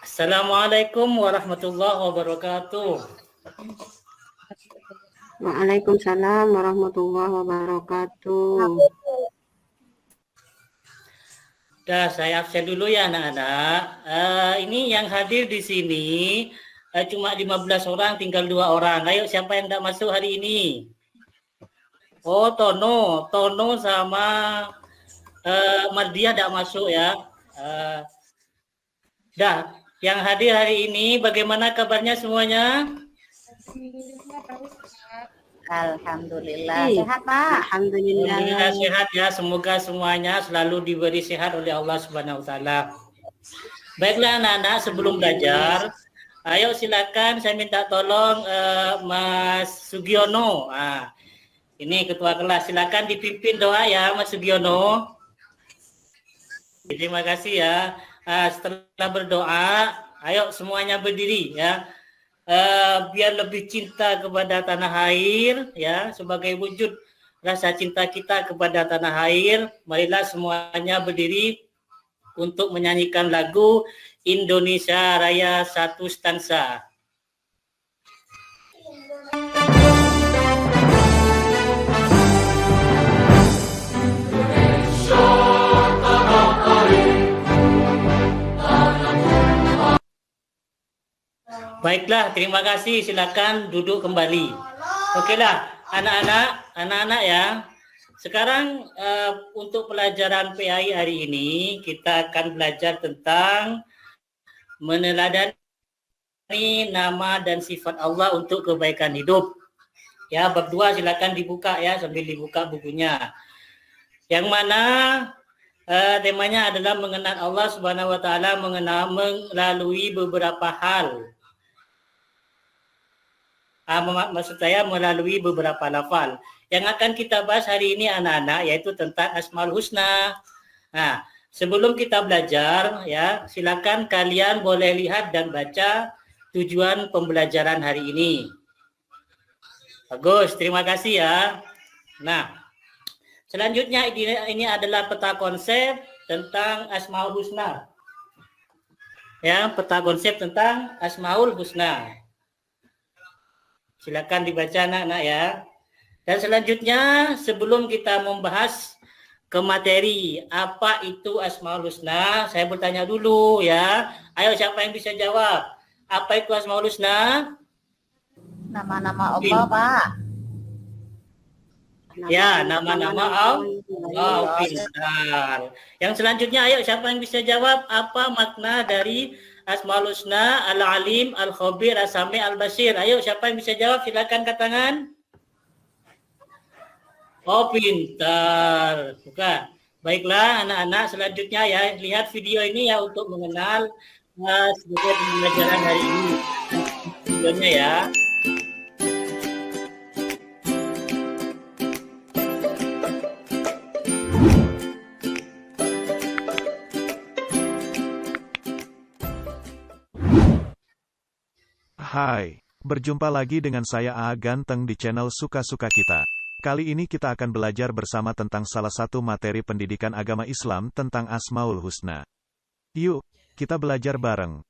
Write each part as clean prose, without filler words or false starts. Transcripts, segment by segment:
Assalamualaikum warahmatullahi wabarakatuh. Waalaikumsalam warahmatullahi wabarakatuh. Dah, saya absen dulu ya anak-anak. Ini yang hadir di sini cuma 15 orang, tinggal 2 orang. Ayo, siapa yang tidak masuk hari ini? Oh, Tono sama Mardia tidak masuk ya. Dah, yang hadir hari ini bagaimana kabarnya semuanya? Alhamdulillah sehat Pak. Alhamdulillah sehat ya. Semoga semuanya selalu diberi sehat oleh Allah Subhanahu wa taala. Baiklah anak-anak, sebelum belajar, ayo silakan saya minta tolong Mas Sugiono. Ini ketua kelas, silakan dipimpin doa ya Mas Sugiono. Terima kasih ya. Setelah berdoa, ayo semuanya berdiri ya. Biar lebih cinta kepada tanah air ya, sebagai wujud rasa cinta kita kepada tanah air, marilah semuanya berdiri untuk menyanyikan lagu Indonesia Raya satu stansa. Baiklah, terima kasih. Silakan duduk kembali. Okeylah, anak-anak ya. Sekarang untuk pelajaran PAI hari ini kita akan belajar tentang meneladani nama dan sifat Allah untuk kebaikan hidup. Ya, bab 2 silakan dibuka ya, sambil dibuka bukunya. Yang mana temanya adalah mengenal Allah Subhanahu wa taala melalui beberapa hal. Maksud saya melalui beberapa lafal. Yang akan kita bahas hari ini anak-anak yaitu tentang Asmaul Husna. Nah, sebelum kita belajar ya, silakan kalian boleh lihat dan baca tujuan pembelajaran hari ini. Bagus, terima kasih ya. Nah, selanjutnya ini adalah peta konsep tentang Asmaul Husna. Ya, peta konsep tentang Asmaul Husna. Silakan dibaca anak-anak ya. Dan selanjutnya sebelum kita membahas ke materi apa itu Asmaul Husna, saya bertanya dulu ya. Ayo siapa yang bisa jawab? Apa itu Asmaul Husna? Nama-nama Allah Pak. Ya, nama-nama Allah. Pintar. Yang selanjutnya ayo siapa yang bisa jawab apa makna dari Asmaul Husna, Al-Alim, Al-Khabir, As-Sami, Al-Basir. Ayo, siapa yang bisa jawab? Silakan angkat tangan. Oh, pintar. Bukan. Baiklah, anak-anak. Selanjutnya ya, lihat video ini ya untuk mengenal sebagai pembelajaran hari ini. Videonya ya. Hai, berjumpa lagi dengan saya A Ganteng di channel Suka-Suka Kita. Kali ini kita akan belajar bersama tentang salah satu materi pendidikan agama Islam tentang Asmaul Husna. Yuk, kita belajar bareng.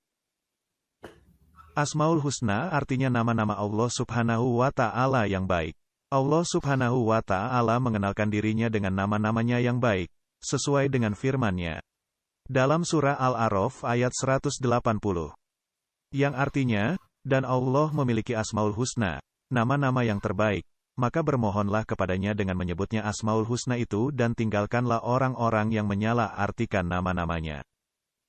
Asmaul Husna artinya nama-nama Allah Subhanahu wa Ta'ala yang baik. Allah Subhanahu wa Ta'ala mengenalkan dirinya dengan nama-namanya yang baik, sesuai dengan firman-Nya. Dalam surah Al-A'raf ayat 180. Yang artinya, dan Allah memiliki Asmaul Husna, nama-nama yang terbaik, maka bermohonlah kepadanya dengan menyebutnya Asmaul Husna itu dan tinggalkanlah orang-orang yang menyalah-artikan nama-namanya.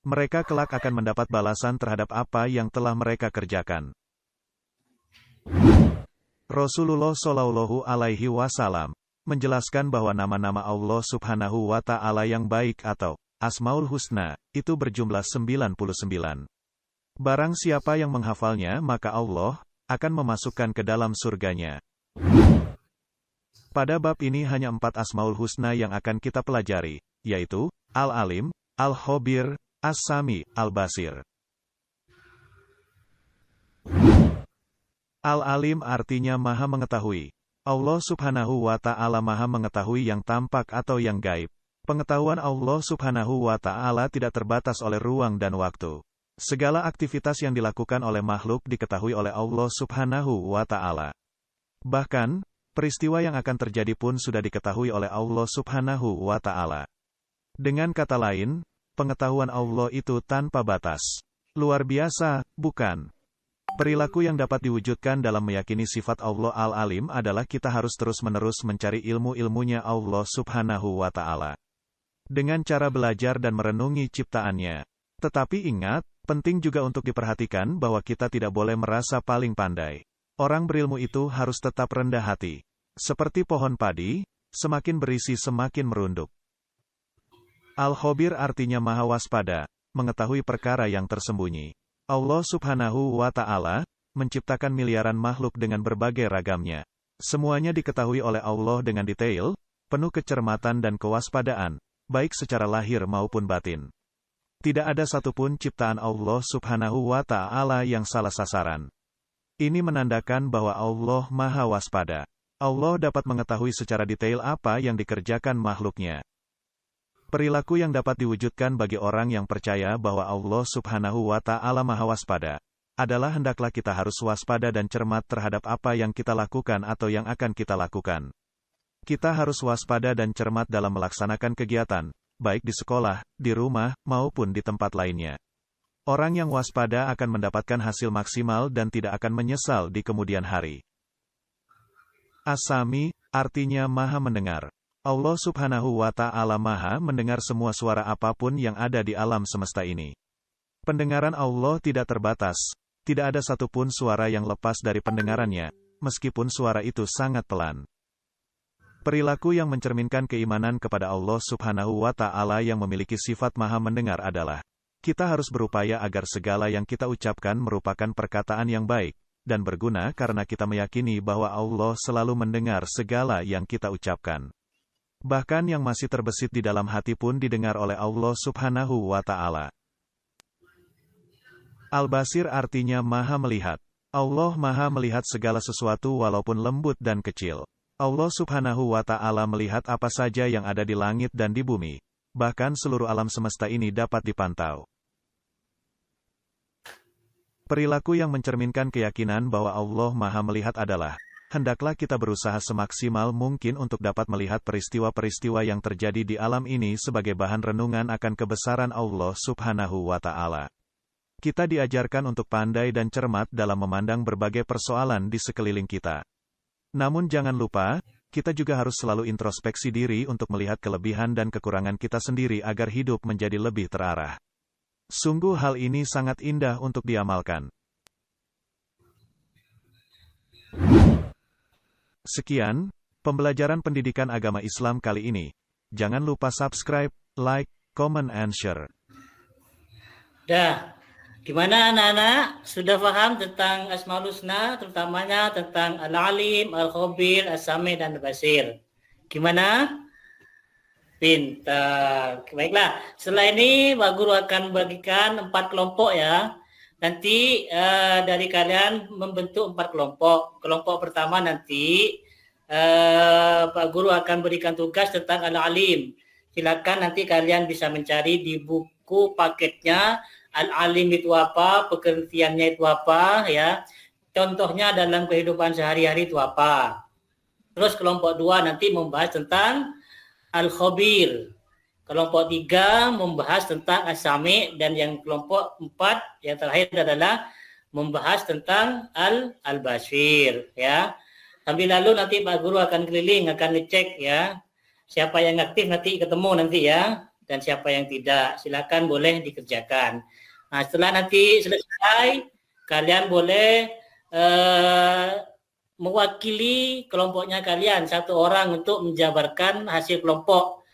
Mereka kelak akan mendapat balasan terhadap apa yang telah mereka kerjakan. Rasulullah Shallallahu Alaihi Wasallam menjelaskan bahwa nama-nama Allah Subhanahu wa Ta'ala yang baik atau Asmaul Husna itu berjumlah 99. Barang siapa yang menghafalnya, maka Allah akan memasukkan ke dalam surganya. Pada bab ini hanya 4 Asmaul Husna yang akan kita pelajari, yaitu Al-Alim, Al-Khabir, As-Sami, Al-Basir. Al-Alim artinya Maha Mengetahui. Allah Subhanahu wa Ta'ala Maha Mengetahui yang tampak atau yang gaib. Pengetahuan Allah Subhanahu wa Ta'ala tidak terbatas oleh ruang dan waktu. Segala aktivitas yang dilakukan oleh makhluk diketahui oleh Allah Subhanahu wa Ta'ala. Bahkan, peristiwa yang akan terjadi pun sudah diketahui oleh Allah Subhanahu wa Ta'ala. Dengan kata lain, pengetahuan Allah itu tanpa batas. Luar biasa, bukan? Perilaku yang dapat diwujudkan dalam meyakini sifat Allah Al-Alim adalah kita harus terus-menerus mencari ilmu-ilmunya Allah Subhanahu wa Ta'ala. Dengan cara belajar dan merenungi ciptaannya. Tetapi ingat, penting juga untuk diperhatikan bahwa kita tidak boleh merasa paling pandai. Orang berilmu itu harus tetap rendah hati. Seperti pohon padi, semakin berisi semakin merunduk. Al-Khabir artinya Maha Waspada, mengetahui perkara yang tersembunyi. Allah Subhanahu wa Ta'ala menciptakan miliaran makhluk dengan berbagai ragamnya. Semuanya diketahui oleh Allah dengan detail, penuh kecermatan dan kewaspadaan, baik secara lahir maupun batin. Tidak ada satupun ciptaan Allah Subhanahu wa Ta'ala yang salah sasaran. Ini menandakan bahwa Allah Maha Waspada. Allah dapat mengetahui secara detail apa yang dikerjakan makhluknya. Perilaku yang dapat diwujudkan bagi orang yang percaya bahwa Allah Subhanahu wa Ta'ala Maha Waspada adalah hendaklah kita harus waspada dan cermat terhadap apa yang kita lakukan atau yang akan kita lakukan. Kita harus waspada dan cermat dalam melaksanakan kegiatan, baik di sekolah, di rumah, maupun di tempat lainnya. Orang yang waspada akan mendapatkan hasil maksimal dan tidak akan menyesal di kemudian hari. As-Sami artinya Maha Mendengar. Allah Subhanahu wa Ta'ala Maha mendengar semua suara apapun yang ada di alam semesta ini. Pendengaran Allah tidak terbatas, tidak ada satupun suara yang lepas dari pendengarannya, meskipun suara itu sangat pelan. Perilaku yang mencerminkan keimanan kepada Allah Subhanahu wa Ta'ala yang memiliki sifat Maha Mendengar adalah, kita harus berupaya agar segala yang kita ucapkan merupakan perkataan yang baik, dan berguna karena kita meyakini bahwa Allah selalu mendengar segala yang kita ucapkan. Bahkan yang masih terbesit di dalam hati pun didengar oleh Allah Subhanahu wa Ta'ala. Al-Basir artinya Maha Melihat. Allah Maha melihat segala sesuatu walaupun lembut dan kecil. Allah Subhanahu wa Ta'ala melihat apa saja yang ada di langit dan di bumi. Bahkan seluruh alam semesta ini dapat dipantau. Perilaku yang mencerminkan keyakinan bahwa Allah Maha Melihat adalah, hendaklah kita berusaha semaksimal mungkin untuk dapat melihat peristiwa-peristiwa yang terjadi di alam ini sebagai bahan renungan akan kebesaran Allah Subhanahu wa Ta'ala. Kita diajarkan untuk pandai dan cermat dalam memandang berbagai persoalan di sekeliling kita. Namun jangan lupa, kita juga harus selalu introspeksi diri untuk melihat kelebihan dan kekurangan kita sendiri agar hidup menjadi lebih terarah. Sungguh hal ini sangat indah untuk diamalkan. Sekian, pembelajaran pendidikan agama Islam kali ini. Jangan lupa subscribe, like, comment, and share. Dah, gimana anak-anak? Sudah paham tentang Asmaul Husna, terutamanya tentang Al-Alim, Al-Khabir, As-Sami, dan Al-Basir. Gimana? Pintar. Baiklah, setelah ini Pak Guru akan bagikan 4 kelompok ya. Nanti dari kalian membentuk 4 kelompok. Kelompok pertama nanti Pak Guru akan berikan tugas tentang Al-Alim. Silakan nanti kalian bisa mencari di buku paketnya Al-Alim itu apa, pengertiannya itu apa ya. Contohnya dalam kehidupan sehari-hari itu apa. Terus kelompok 2 nanti membahas tentang Al-Khabir. Kelompok 3 membahas tentang As-Sami, dan yang kelompok 4 yang terakhir adalah membahas tentang Al-Basir ya. Sambil lalu nanti Pak Guru akan keliling, akan ngecek ya. Siapa yang aktif nanti ketemu nanti ya, dan siapa yang tidak. Silakan boleh dikerjakan. Nah, setelah nanti selesai, kalian boleh mewakili kelompoknya kalian, 1 orang untuk menjabarkan hasil kelompok.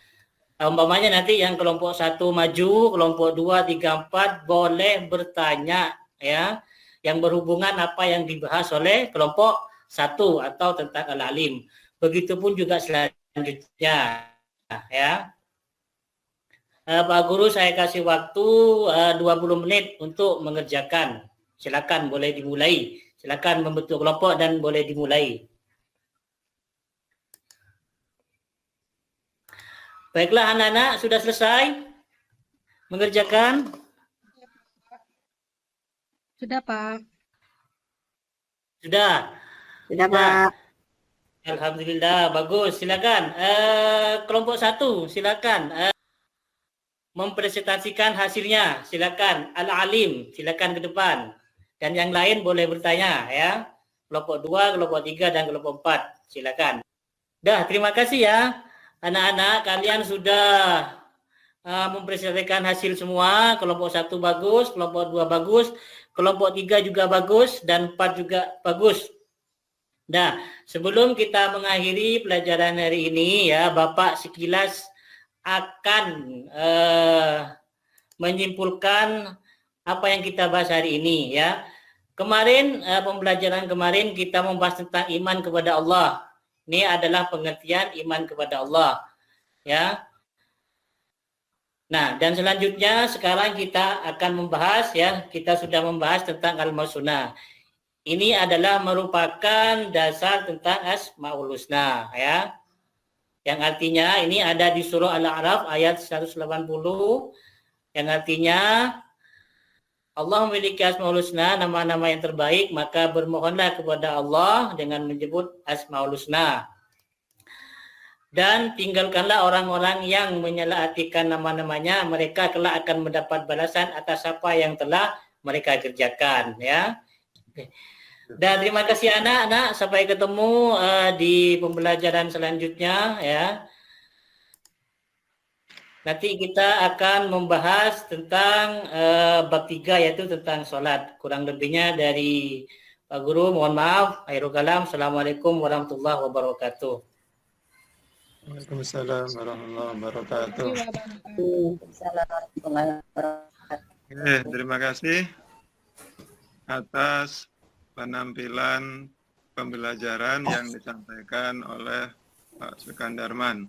Umpamanya nanti yang kelompok 1 maju, kelompok 2, 3, 4 boleh bertanya ya, yang berhubungan apa yang dibahas oleh kelompok 1 atau tentang Al-Alim. Begitupun juga selanjutnya ya. Pak Guru saya kasih waktu 20 menit untuk mengerjakan. Silakan boleh dimulai. Silakan membentuk kelompok dan boleh dimulai. Baiklah anak-anak, sudah selesai mengerjakan? Sudah, Pak. Sudah. Sudah, Ya. Pak. Alhamdulillah, bagus. Silakan. Kelompok 1, silakan mempresentasikan hasilnya. Silakan. Al-Alim, silakan ke depan. Dan yang lain boleh bertanya ya. Kelompok 2, kelompok 3 dan kelompok 4. Silakan. Dah, terima kasih ya. Anak-anak, kalian sudah mempresentasikan hasil semua. Kelompok 1 bagus, kelompok 2 bagus, kelompok 3 juga bagus, dan 4 juga bagus. Nah, sebelum kita mengakhiri pelajaran hari ini ya, Bapak sekilas akan menyimpulkan apa yang kita bahas hari ini ya. Kemarin pembelajaran kemarin kita membahas tentang iman kepada Allah. Ini adalah pengertian iman kepada Allah ya. Nah, dan selanjutnya sekarang kita akan membahas ya, kita sudah membahas tentang al-mausuna. Ini adalah merupakan dasar tentang Asmaul Husna ya. Yang artinya ini ada di surah Al-A'raf ayat 180 yang artinya Allah memiliki Asmaul Husna, nama-nama yang terbaik, maka bermohonlah kepada Allah dengan menyebut Asmaul Husna. Dan tinggalkanlah orang-orang yang menyalahikan nama-namanya, mereka kelak akan mendapat balasan atas apa yang telah mereka kerjakan ya. Dan terima kasih anak-anak, sampai ketemu di pembelajaran selanjutnya ya. Nanti kita akan membahas tentang bab 3 yaitu tentang sholat. Kurang lebihnya dari Pak Guru, mohon maaf. Akhirul kalam. Assalamualaikum warahmatullahi wabarakatuh. Waalaikumsalam warahmatullahi wabarakatuh. Oke, terima kasih atas penampilan pembelajaran yang disampaikan oleh Pak Sukandarman.